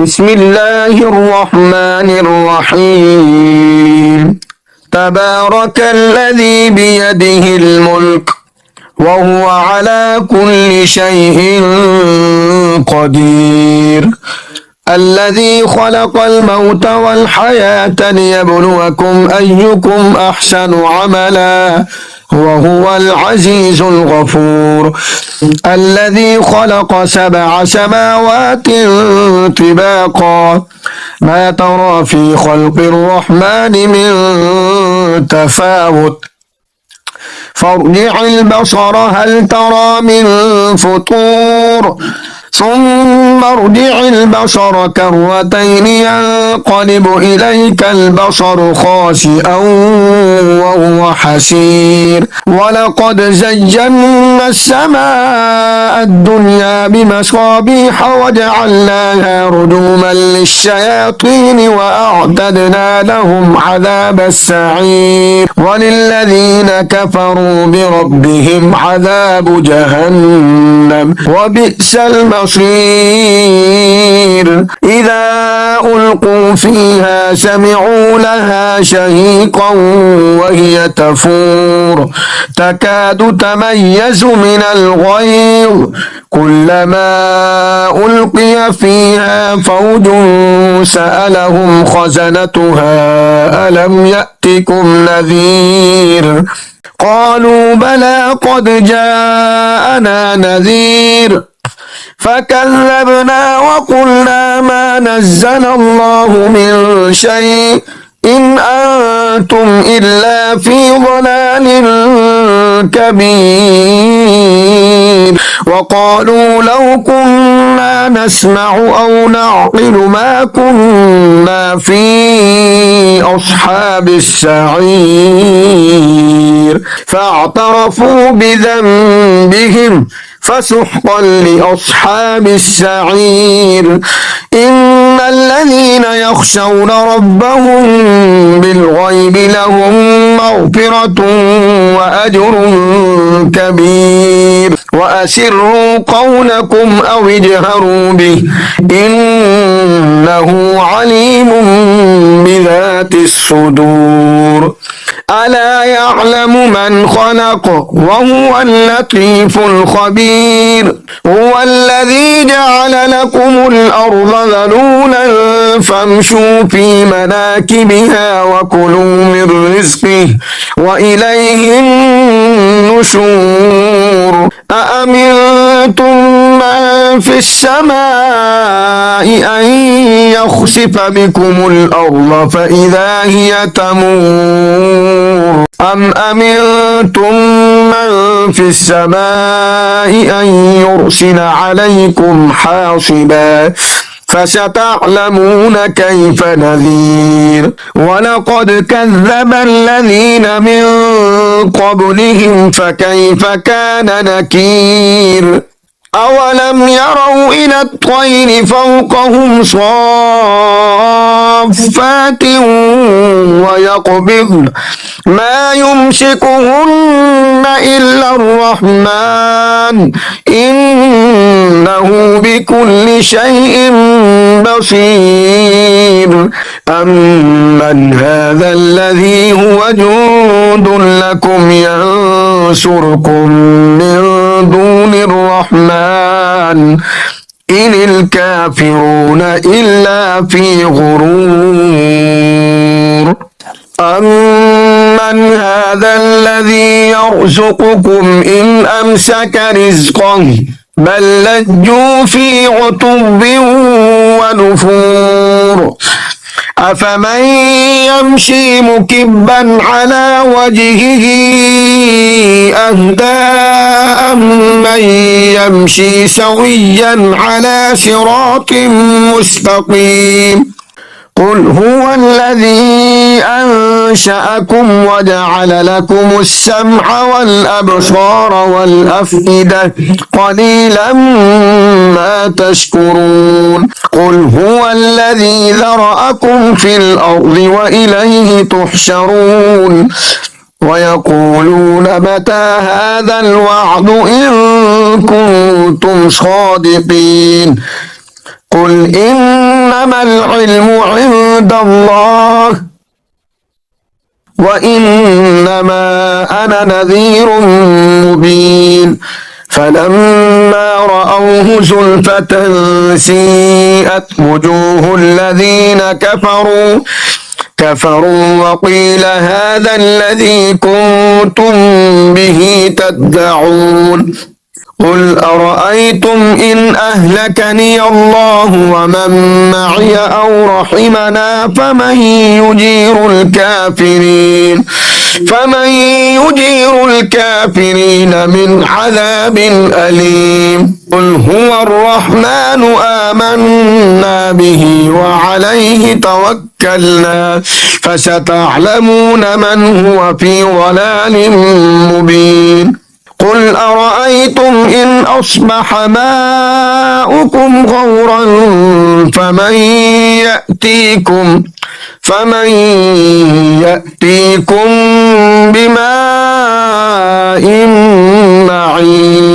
بسم الله الرحمن الرحيم تبارك الذي بيده الملك وهو على كل شيء قدير الذي خلق الموت والحياة ليبلوكم أيكم أحسن عملا وهو العزيز الغفور الذي خلق 7 سماوات طباقا ما ترى في خلق الرحمن من تفاوت فارجع البصر هل ترى من فطور ثم ارجع البصر كرتين ينقلب إليك البصر خاسئا وهو حسير ولقد زينا السماء الدنيا بمصابيح وجعلناها رجوما للشياطين وأعتدنا لهم عذاب السعير وللذين كفروا بربهم عذاب جهنم وبئس المصير إذا ألقوا فيها سمعوا لها شهيقا وهي تفور تكاد تميز من الغيظ كلما ألقي فيها فوج سألهم خزنتها ألم يأتكم نذير قالوا بلى قد جاءنا نذير فكذبنا وقلنا ما نزل الله من شيء إن أنتم إلا في ضلال كبير وقالوا لو كنا نسمع أو نعقل ما كنا في أصحاب السعير فاعترفوا بذنبهم فسحقا لأصحاب السعير إن الذين يخشون ربهم بالغيب لهم مغفرة وأجر كبير وأسروا قولكم أو اجهروا به إنه عليم بذات الصدور ألا يعلم من خلق وهو اللطيف الخبير هو الذي جعل لكم الأرض ذلولا فامشوا في مناكبها وكلوا من رزقه وإليه النشور أأمنتم من في السماء أن يخسف بكم الأرض فإذا هي تمور أم أمنتم من في السماء أن يرسل عليكم حاصبا فستعلمون كيف نذير ولقد كذب الذين من قبلهم فكيف كان نكير أولم يروا إلى الطير فوقهم صافات ويقبضن ما يمسكهن إلا الرحمن إنه بكل شيء بصير أمن هذا الذي هو جند لكم ينصركم من دون الرحمن إن الكافرون إلا في غرور أمن هذا الذي يرزقكم إن أمسك رزقه بل لجوا في عتب ونفور أفمن يمشي مكبا على وجهه أهدى أمن يمشي سويا على صراط مستقيم قل هو الذي أنشأكم وجعل لكم السمع والأبصار والأفئدة قليلا ما تشكرون قل هو الذي ذرأكم في الأرض وإليه تحشرون ويقولون متى هذا الوعد إن كنتم صادقين قل إن إنما العلم عند الله وإنما أنا نذير مبين فلما رأوه زلفة سيئت وجوه الذين كفروا وقيل هذا الذي كنتم به تدعون قل أرأيتم إن أهلكني الله ومن معي أو رحمنا فمن يجير الكافرين من عذاب أليم قل هو الرحمن آمنا به وعليه توكلنا فستعلمون من هو في ضلال مبين قل أرأيتم إن أصبح ماؤكم غورا فمن يأتيكم بماء معين